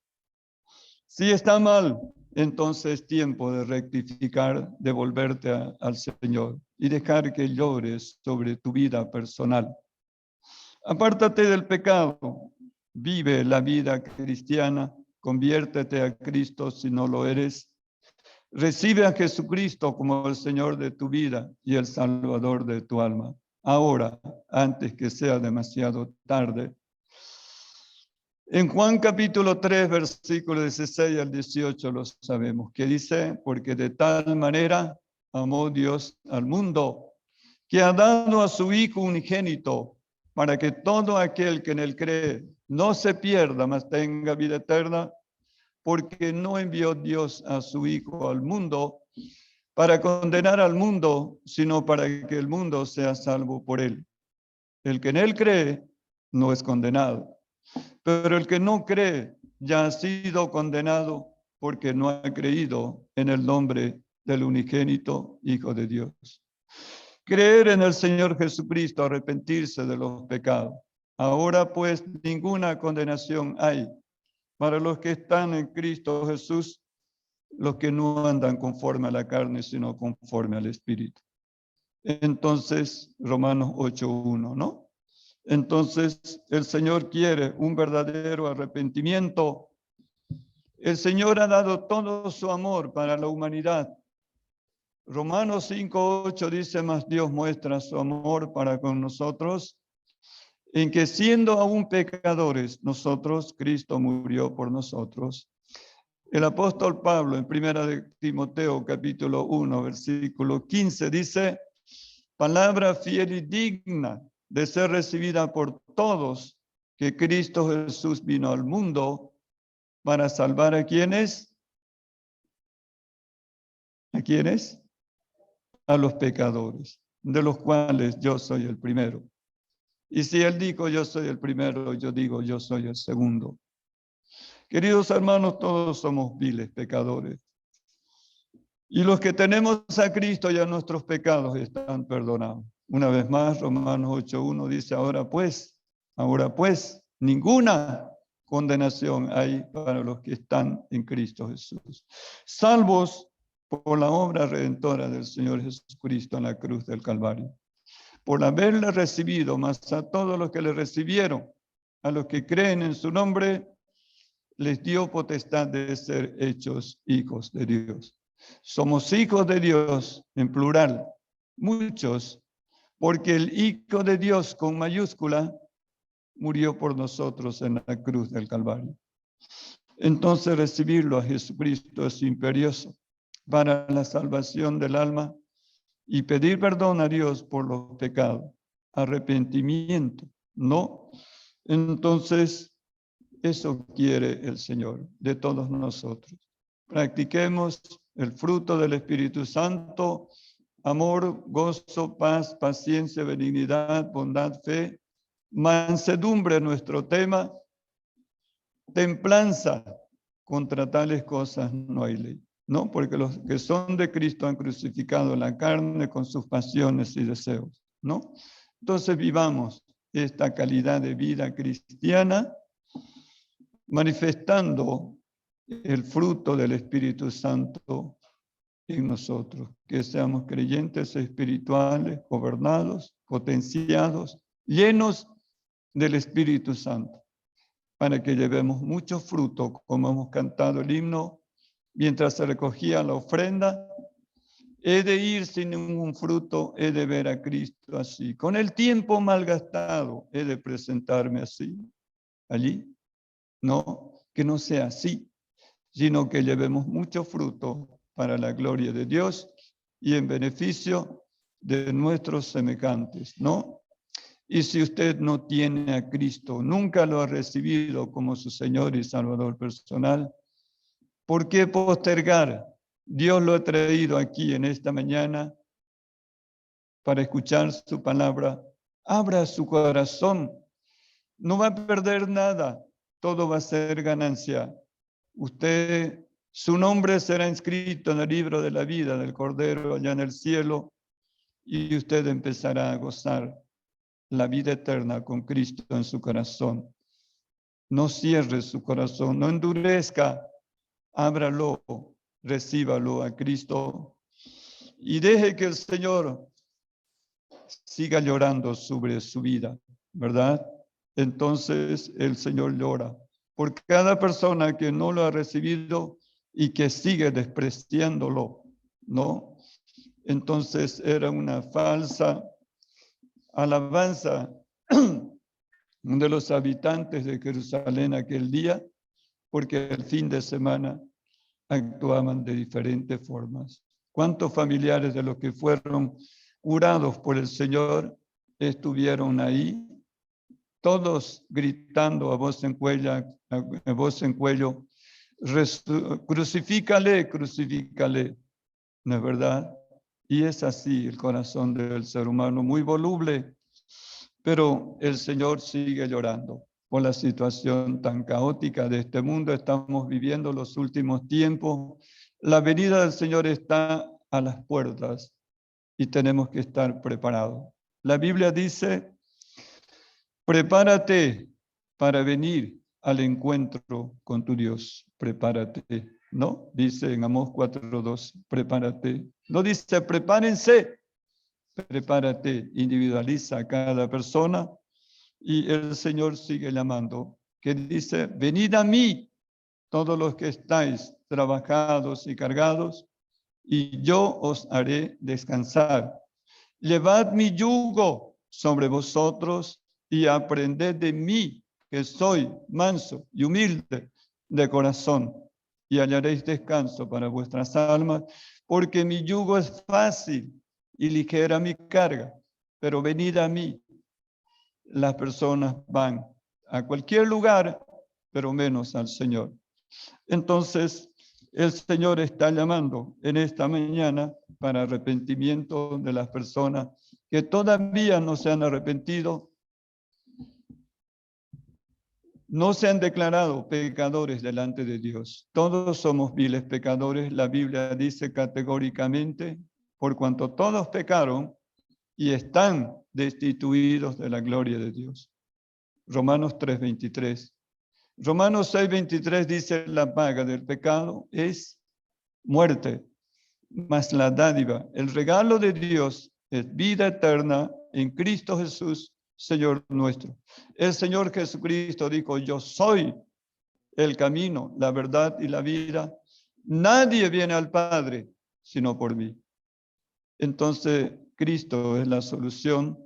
Si está mal, entonces es tiempo de rectificar, de volverte al Señor y dejar que llores sobre tu vida personal. Apártate del pecado, vive la vida cristiana, conviértete a Cristo si no lo eres. Recibe a Jesucristo como el Señor de tu vida y el Salvador de tu alma. Ahora, antes que sea demasiado tarde. En Juan capítulo 3, versículos 16 al 18 lo sabemos, que dice, porque de tal manera amó Dios al mundo, que ha dado a su Hijo unigénito, para que todo aquel que en él cree no se pierda, mas tenga vida eterna, porque no envió Dios a su Hijo al mundo para condenar al mundo, sino para que el mundo sea salvo por él. El que en él cree no es condenado, pero el que no cree ya ha sido condenado porque no ha creído en el nombre del unigénito Hijo de Dios. Creer en el Señor Jesucristo, arrepentirse de los pecados. Ahora pues ninguna condenación hay para los que están en Cristo Jesús, los que no andan conforme a la carne, sino conforme al Espíritu. Entonces, Romanos 8:1, ¿no? Entonces, el Señor quiere un verdadero arrepentimiento. El Señor ha dado todo su amor para la humanidad. Romanos 5:8 dice, mas Dios muestra su amor para con nosotros, en que siendo aún pecadores, nosotros, Cristo murió por nosotros. El apóstol Pablo, en 1 de Timoteo, capítulo 1, versículo 15, dice, palabra fiel y digna de ser recibida por todos, que Cristo Jesús vino al mundo para salvar a quienes. ¿A quiénes? A los pecadores, de los cuales yo soy el primero. Y si él dijo yo soy el primero, yo digo yo soy el segundo. Queridos hermanos, todos somos viles pecadores. Y los que tenemos a Cristo, ya nuestros pecados están perdonados. Una vez más, Romanos 8:1 dice, ahora pues, ninguna condenación hay para los que están en Cristo Jesús, salvos por la obra redentora del Señor Jesucristo en la cruz del Calvario. Por haberle recibido, más a todos los que le recibieron, a los que creen en su nombre, les dio potestad de ser hechos hijos de Dios. Somos hijos de Dios en plural, muchos, porque el Hijo de Dios con mayúscula murió por nosotros en la cruz del Calvario. Entonces recibirlo a Jesucristo es imperioso para la salvación del alma y pedir perdón a Dios por los pecados, arrepentimiento, ¿no? Entonces, eso quiere el Señor de todos nosotros. Practiquemos el fruto del Espíritu Santo, amor, gozo, paz, paciencia, benignidad, bondad, fe, mansedumbre, nuestro tema, templanza. Contra tales cosas no hay ley, ¿no? Porque los que son de Cristo han crucificado la carne con sus pasiones y deseos, ¿no? Entonces vivamos esta calidad de vida cristiana manifestando el fruto del Espíritu Santo en nosotros, que seamos creyentes espirituales, gobernados, potenciados, llenos del Espíritu Santo, para que llevemos mucho fruto, como hemos cantado el himno, mientras se recogía la ofrenda. He de ir sin ningún fruto, he de ver a Cristo así. Con el tiempo malgastado, he de presentarme así, allí. No, que no sea así, sino que llevemos mucho fruto para la gloria de Dios y en beneficio de nuestros semejantes, ¿no? Y si usted no tiene a Cristo, nunca lo ha recibido como su Señor y Salvador personal, ¿por qué postergar? Dios lo ha traído aquí en esta mañana para escuchar su palabra. Abra su corazón, no va a perder nada. todo va a ser ganancia. Usted, su nombre será inscrito en el libro de la vida del Cordero allá en el cielo y usted empezará a gozar la vida eterna con Cristo en su corazón. No cierre su corazón, no endurezca, ábralo, recíbalo a Cristo y deje que el Señor siga llorando sobre su vida, ¿verdad? Entonces el Señor llora por cada persona que no lo ha recibido y que sigue despreciándolo, ¿no? Entonces era una falsa alabanza de los habitantes de Jerusalén aquel día, porque el fin de semana actuaban de diferentes formas. ¿Cuántos familiares de los que fueron jurados por el Señor estuvieron ahí? Todos gritando a voz en cuello, crucifícale, crucifícale, ¿no es verdad? Y es así el corazón del ser humano, muy voluble, pero el Señor sigue llorando por la situación tan caótica de este mundo. Estamos viviendo los últimos tiempos. La venida del Señor está a las puertas y tenemos que estar preparados. La Biblia dice, prepárate para venir al encuentro con tu Dios. Prepárate, ¿no? Dice en Amós 4:2, prepárate. No dice prepárense, prepárate, individualiza a cada persona y el Señor sigue llamando, que dice, venid a mí, todos los que estáis trabajados y cargados, y yo os haré descansar. Llevad mi yugo sobre vosotros y aprended de mí, que soy manso y humilde de corazón, y hallaréis descanso para vuestras almas, porque mi yugo es fácil y ligera mi carga. Pero venid a mí. Las personas van a cualquier lugar, pero menos al Señor. Entonces, el Señor está llamando en esta mañana para arrepentimiento de las personas que todavía no se han arrepentido, no se han declarado pecadores delante de Dios. Todos somos viles pecadores. La Biblia dice categóricamente, por cuanto todos pecaron y están destituidos de la gloria de Dios. Romanos 3:23. Romanos 6:23 dice, la paga del pecado es muerte, mas la dádiva, el regalo de Dios es vida eterna en Cristo Jesús, Señor nuestro. El Señor Jesucristo dijo, yo soy el camino, la verdad y la vida. Nadie viene al Padre sino por mí. Entonces, Cristo es la solución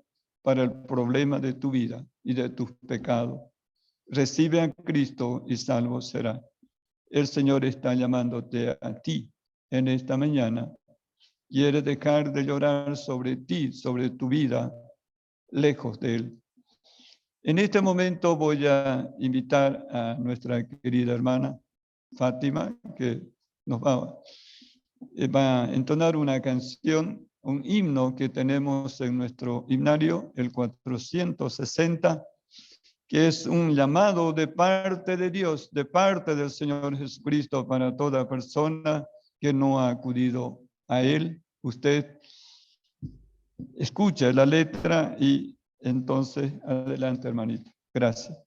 para el problema de tu vida y de tus pecados. Recibe a Cristo y salvo será. El Señor está llamándote a ti en esta mañana. Quiere dejar de llorar sobre ti, sobre tu vida, lejos de Él. En este momento voy a invitar a nuestra querida hermana Fátima, que nos va a entonar una canción, un himno que tenemos en nuestro himnario, el 460, que es un llamado de parte de Dios, de parte del Señor Jesucristo para toda persona que no ha acudido a Él. Usted escucha la letra y entonces adelante, hermanito. Gracias.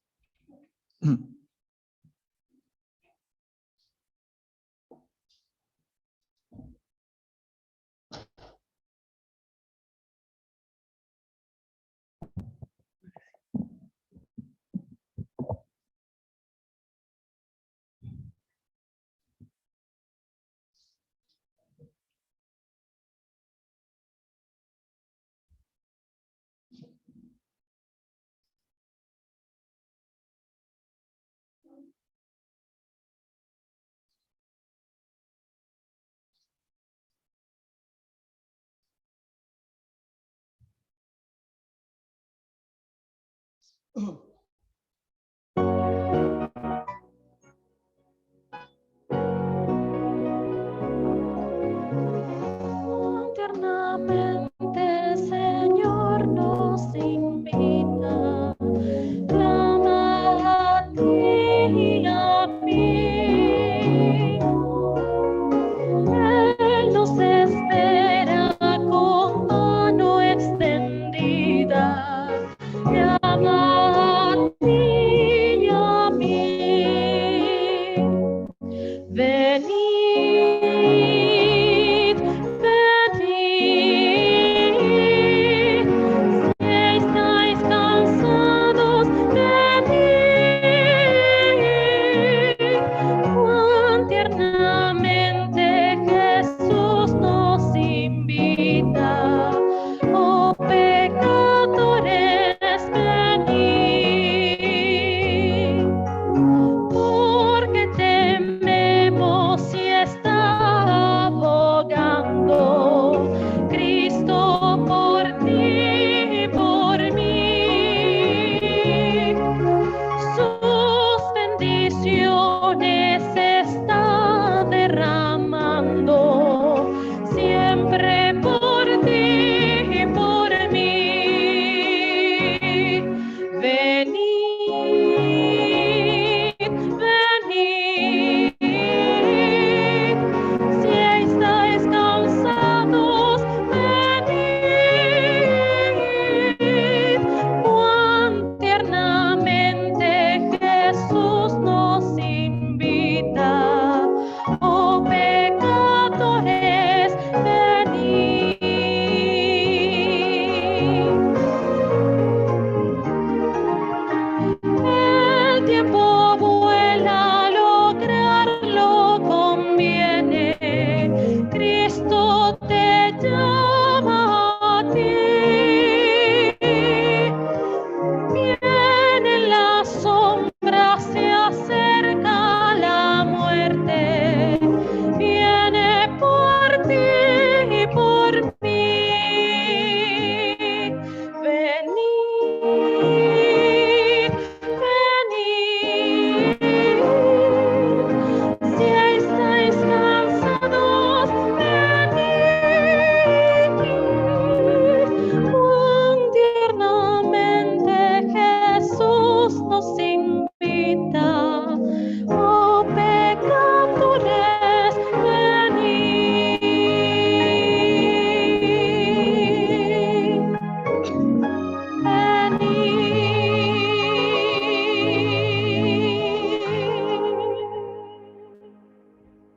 Eternamente, Señor, nos invita, clama a ti.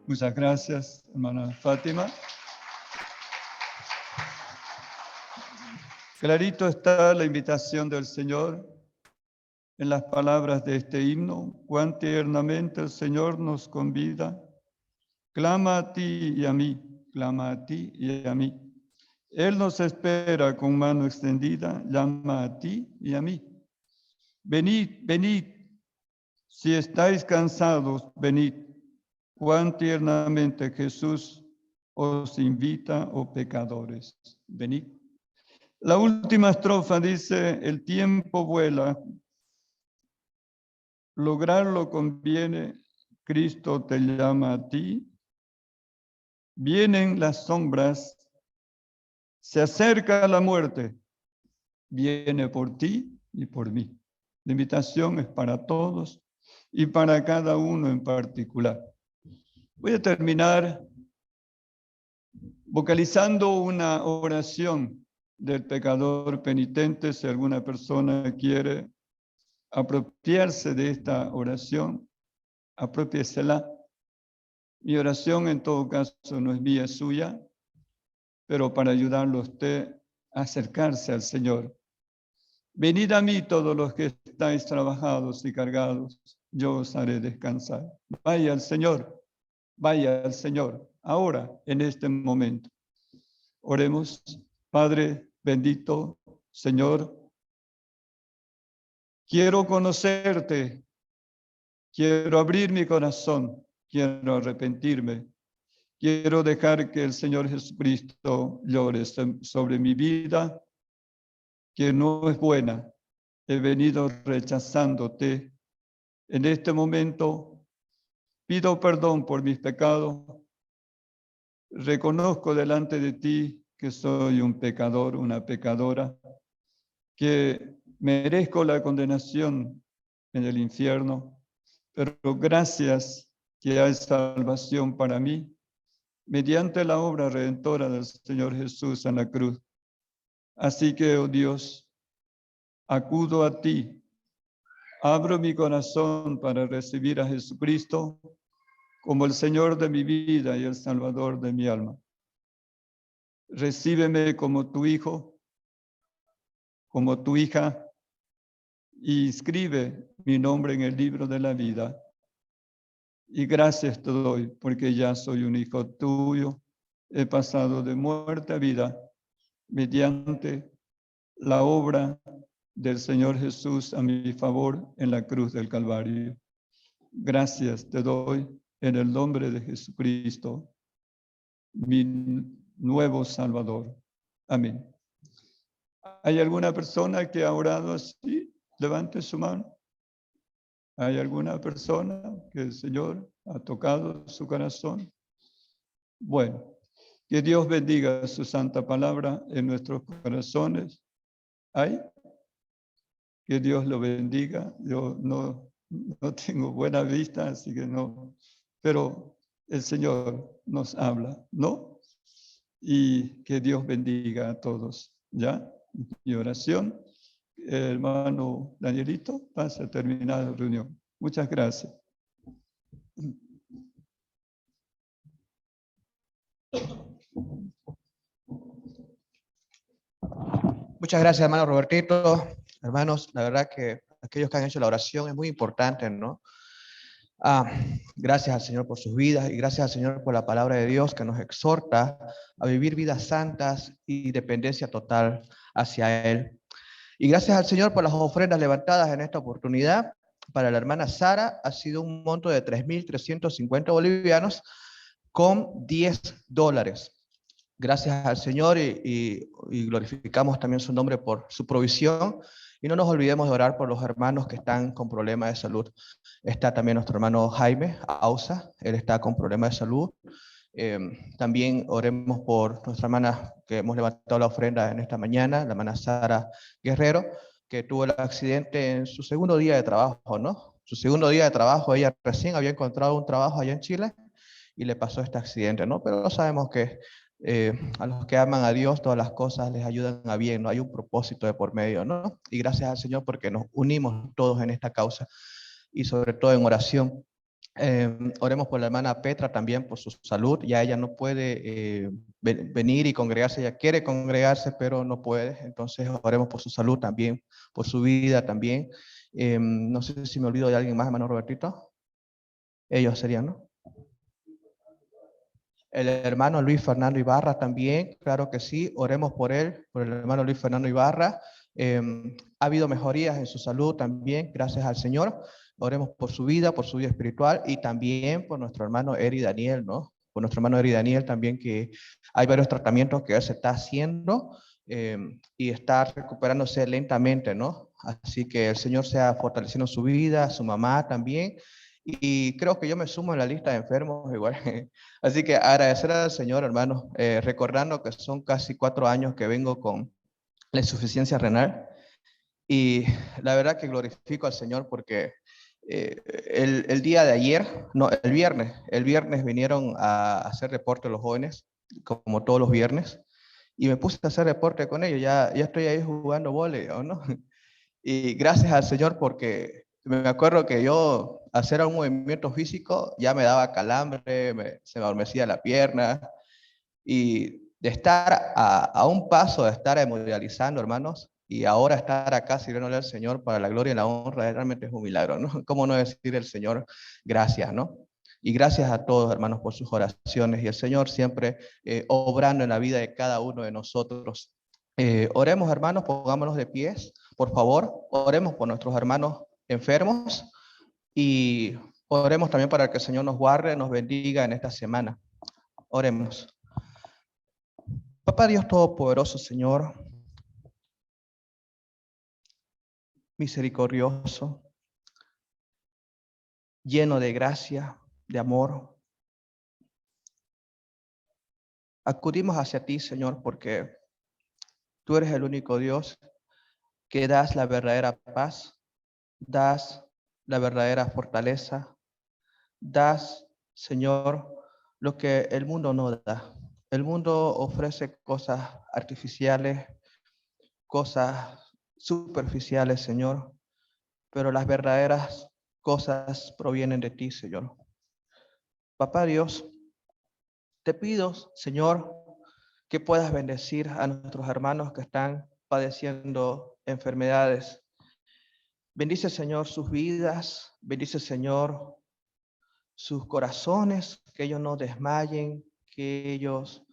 Muchas gracias, hermana Fátima. Clarito está la invitación del Señor en las palabras de este himno. Cuán tiernamente el Señor nos convida. Clama a ti y a mí, clama a ti y a mí. Él nos espera con mano extendida, llama a ti y a mí. Venid, venid, si estáis cansados, venid. Cuán tiernamente Jesús os invita, oh pecadores, venid. La última estrofa dice, el tiempo vuela, lograrlo conviene, Cristo te llama a ti. Vienen las sombras, se acerca la muerte, viene por ti y por mí. La invitación es para todos y para cada uno en particular. Voy a terminar vocalizando una oración del pecador penitente. Si alguna persona quiere apropiarse de esta oración, apropiésela. Mi oración en todo caso no es mía, es suya, pero para ayudarlo a usted a acercarse al Señor. Venid a mí todos los que estáis trabajados y cargados, yo os haré descansar. Vaya al Señor, ahora, en este momento. Oremos, Padre bendito, Señor, quiero conocerte, quiero abrir mi corazón, quiero arrepentirme, quiero dejar que el Señor Jesucristo llore sobre mi vida, que no es buena. He venido rechazándote. En este momento pido perdón por mis pecados. Reconozco delante de ti que soy un pecador, una pecadora, que merezco la condenación en el infierno, pero gracias que hay salvación para mí mediante la obra redentora del Señor Jesús en la cruz. Así que, oh Dios, acudo a ti, abro mi corazón para recibir a Jesucristo como el Señor de mi vida y el Salvador de mi alma. Recíbeme como tu hijo, como tu hija, y inscribe mi nombre en el libro de la vida. Y gracias te doy, porque ya soy un hijo tuyo. He pasado de muerte a vida mediante la obra del Señor Jesús a mi favor en la cruz del Calvario. Gracias te doy en el nombre de Jesucristo, mi nuevo Salvador. Amén. ¿Hay alguna persona que ha orado así? Levante su mano. ¿Hay alguna persona que el Señor ha tocado su corazón? Bueno, que Dios bendiga su santa palabra en nuestros corazones. ¿Hay? Que Dios lo bendiga. Yo no tengo buena vista, así que no. Pero el Señor nos habla, ¿no? Y que Dios bendiga a todos, ¿ya? Mi oración. Hermano Danielito, pase a terminar la reunión. Muchas gracias. Muchas gracias, hermano Robertito. Hermanos, la verdad que aquellos que han hecho la oración es muy importante, ¿no? Gracias al Señor por sus vidas y gracias al Señor por la palabra de Dios que nos exhorta a vivir vidas santas y dependencia total hacia Él. Y gracias al Señor por las ofrendas levantadas en esta oportunidad. Para la hermana Sara ha sido un monto de 3.350 bolivianos con $10. Gracias al Señor y glorificamos también su nombre por su provisión. Y no nos olvidemos de orar por los hermanos que están con problemas de salud. Está también nuestro hermano Jaime Ausa, él está con problemas de salud. También oremos por nuestra hermana que hemos levantado la ofrenda en esta mañana, la hermana Sara Guerrero, que tuvo el accidente en su segundo día de trabajo, ¿no? Su segundo día de trabajo, ella recién había encontrado un trabajo allá en Chile y le pasó este accidente, ¿no? Pero sabemos que a los que aman a Dios, todas las cosas les ayudan a bien, ¿no? Hay un propósito de por medio, ¿no? Y gracias al Señor porque nos unimos todos en esta causa y sobre todo en oración. Oremos por la hermana Petra también por su salud. Ya ella no puede venir y congregarse. Ella quiere congregarse, pero no puede. Entonces oremos por su salud también, por su vida también. No sé si me olvido de alguien más, hermano Robertito. Ellos serían, ¿no? El hermano Luis Fernando Ibarra también, claro que sí. Oremos por él, por el hermano Luis Fernando Ibarra. Ha habido mejorías en su salud también, gracias al Señor. Oremos por su vida espiritual y también por nuestro hermano Eri Daniel, ¿no? Por nuestro hermano Eri Daniel también, que hay varios tratamientos que él se está haciendo y está recuperándose lentamente, ¿no? Así que el Señor sea fortaleciendo su vida, su mamá también. Y creo que yo me sumo en la lista de enfermos igual. Así que agradecer al Señor, hermanos, recordando que son casi 4 años que vengo con la insuficiencia renal. Y la verdad que glorifico al Señor porque el día de ayer, no, el viernes vinieron a hacer reporte los jóvenes, como todos los viernes, y me puse a hacer reporte con ellos. Ya estoy ahí jugando vóley, ¿o no? Y gracias al Señor porque me acuerdo que yo hacer un movimiento físico ya me daba calambre, se me adormecía la pierna, y de estar a un paso de estar hemodializando, hermanos, y ahora estar acá sirviéndole al Señor para la gloria y la honra, realmente es un milagro, ¿no? ¿Cómo no decir el Señor gracias, ¿no? Y gracias a todos, hermanos, por sus oraciones y el Señor siempre obrando en la vida de cada uno de nosotros. Oremos, hermanos, pongámonos de pies, por favor, oremos por nuestros hermanos enfermos y oremos también para que el Señor nos guarde, nos bendiga en esta semana. Oremos. Papá Dios Todopoderoso, Señor, misericordioso, lleno de gracia, de amor, acudimos hacia ti, Señor, porque tú eres el único Dios que das la verdadera paz, das la verdadera fortaleza, das, Señor, lo que el mundo no da. El mundo ofrece cosas artificiales, cosas superficiales, Señor, pero las verdaderas cosas provienen de ti, Señor. Papá Dios, te pido, Señor, que puedas bendecir a nuestros hermanos que están padeciendo enfermedades. Bendice, Señor, sus vidas, bendice, Señor, sus corazones, que ellos no desmayen, que ellos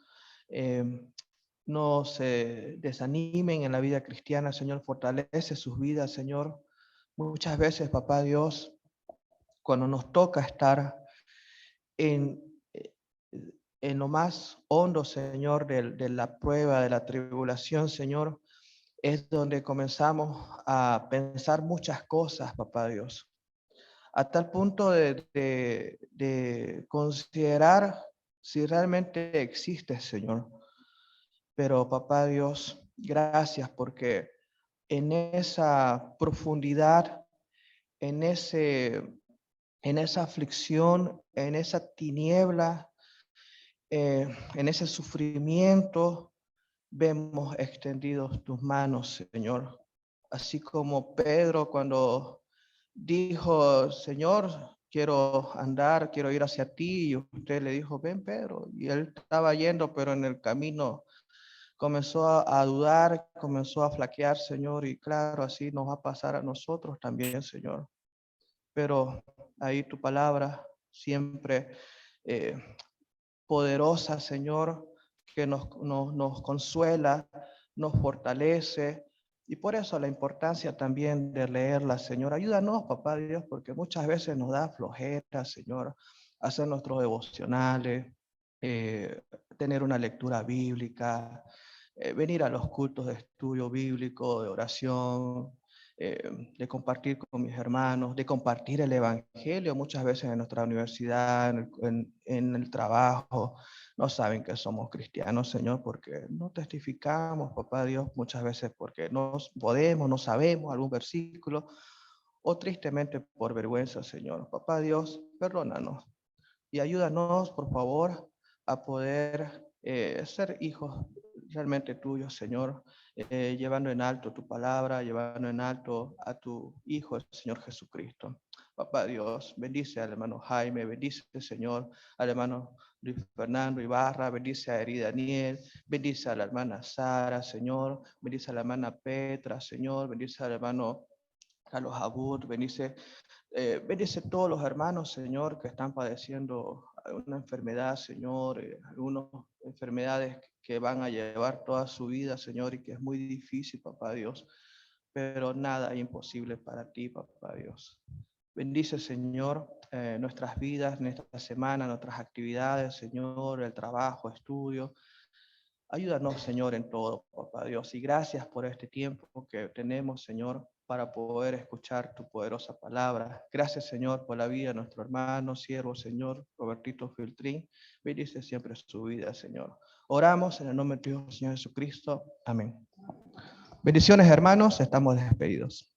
eh, no se desanimen en la vida cristiana, Señor, fortalece sus vidas, Señor. Muchas veces, papá Dios, cuando nos toca estar en, en lo más hondo, Señor, de la prueba, de la tribulación, Señor, es donde comenzamos a pensar muchas cosas, papá Dios, a tal punto de considerar si realmente existe, Señor. Pero, papá Dios, gracias porque en esa profundidad, en en esa aflicción, en esa tiniebla, en ese sufrimiento, vemos extendidos tus manos, Señor. Así como Pedro cuando dijo, Señor, quiero andar, quiero ir hacia ti, y usted le dijo, ven, Pedro. Y él estaba yendo, pero en el camino comenzó a dudar, comenzó a flaquear, Señor, y claro, así nos va a pasar a nosotros también, Señor. Pero ahí tu palabra siempre eh, poderosa, Señor, que nos consuela, nos fortalece. Y por eso la importancia también de leerla, Señor. Ayúdanos, papá Dios, porque muchas veces nos da flojera, Señor, hacer nuestros devocionales, eh, tener una lectura bíblica, venir a los cultos de estudio bíblico, de oración, de compartir con mis hermanos, de compartir el Evangelio muchas veces en nuestra universidad, en el trabajo. No saben que somos cristianos, Señor, porque no testificamos, papá Dios, muchas veces porque no podemos, no sabemos algún versículo, o tristemente por vergüenza, Señor. Papá Dios, perdónanos y ayúdanos, por favor, a poder ser hijos realmente tuyos, Señor, llevando en alto tu palabra, llevando en alto a tu Hijo, el Señor Jesucristo. Papá Dios, bendice al hermano Jaime, bendice, Señor, al hermano Luis Fernando Ibarra, bendice a Eri Daniel, bendice a la hermana Sara, Señor, bendice a la hermana Petra, Señor, bendice al hermano Carlos Abud, bendice bendice todos los hermanos, Señor, que están padeciendo alguna enfermedad, Señor, algunas enfermedades que van a llevar toda su vida, Señor, y que es muy difícil, papá Dios, pero nada es imposible para ti, papá Dios. Bendice, Señor, nuestras vidas en esta semana, nuestras actividades, Señor, el trabajo, estudio. Ayúdanos, Señor, en todo, papá Dios. Y gracias por este tiempo que tenemos, Señor, para poder escuchar tu poderosa palabra. Gracias, Señor, por la vida de nuestro hermano, siervo, Señor, Robertito Filtrín. Bendice siempre su vida, Señor. Oramos en el nombre de Dios, Señor Jesucristo. Amén. Bendiciones, hermanos. Estamos despedidos.